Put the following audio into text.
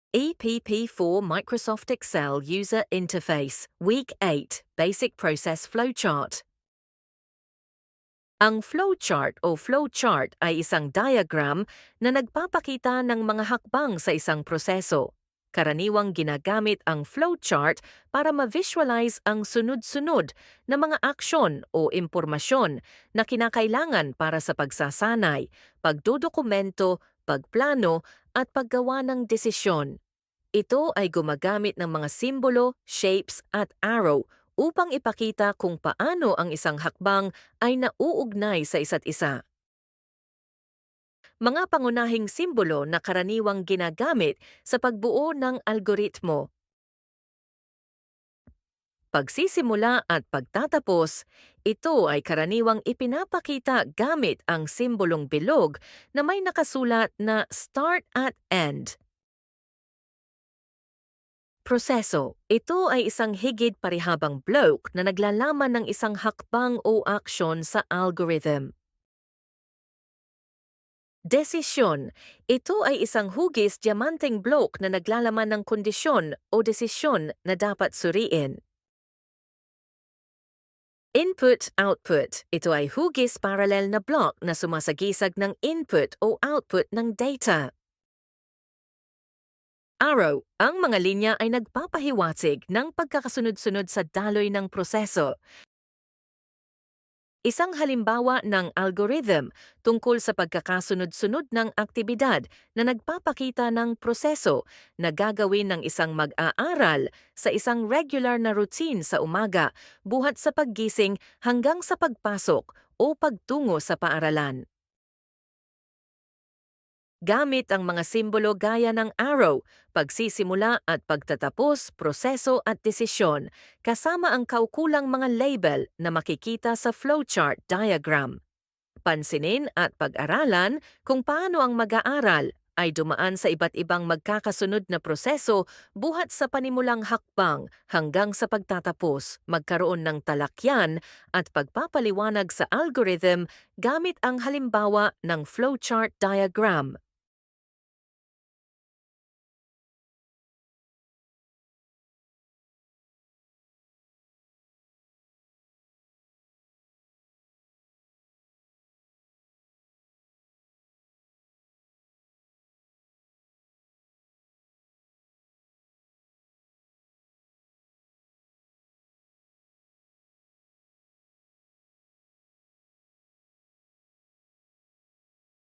EPP4 Microsoft Excel User Interface, Week 8, Basic Process Flowchart. Ang flowchart o flowchart ay isang diagram na nagpapakita ng mga hakbang sa isang proseso. Karaniwang ginagamit ang flowchart para ma-visualize ang sunod-sunod na mga aksyon o impormasyon na kinakailangan para sa pagsasanay, pagdodokumento, pagplano at paggawa ng desisyon. Ito ay gumagamit ng mga simbolo, shapes at arrow upang ipakita kung paano ang isang hakbang ay nauugnay sa isa't isa. Mga pangunahing simbolo na karaniwang ginagamit sa pagbuo ng algoritmo. Pagsisimula at pagtatapos, ito ay karaniwang ipinapakita gamit ang simbolong bilog na may nakasulat na start at end. Proseso. Ito ay isang higit parihabang block na naglalaman ng isang hakbang o aksyon sa algorithm. Desisyon. Ito ay isang hugis diamanteng block na naglalaman ng kondisyon o desisyon na dapat suriin. Input-output. Ito ay hugis parallel na block na sumasagisag ng input o output ng data. Arrow. Ang mga linya ay nagpapahiwatig ng pagkakasunod-sunod sa daloy ng proseso. Isang halimbawa ng algorithm tungkol sa pagkakasunod-sunod ng aktibidad na nagpapakita ng proseso na gagawin ng isang mag-aaral sa isang regular na routine sa umaga buhat sa paggising hanggang sa pagpasok o pagtungo sa paaralan. Gamit ang mga simbolo gaya ng arrow, pagsisimula at pagtatapos, proseso at desisyon, kasama ang kaukulang mga label na makikita sa flowchart diagram. Pansinin at pag-aralan kung paano ang mag-aaral ay dumaan sa iba't ibang magkakasunod na proseso buhat sa panimulang hakbang hanggang sa pagtatapos, magkaroon ng talakyan at pagpapaliwanag sa algorithm gamit ang halimbawa ng flowchart diagram.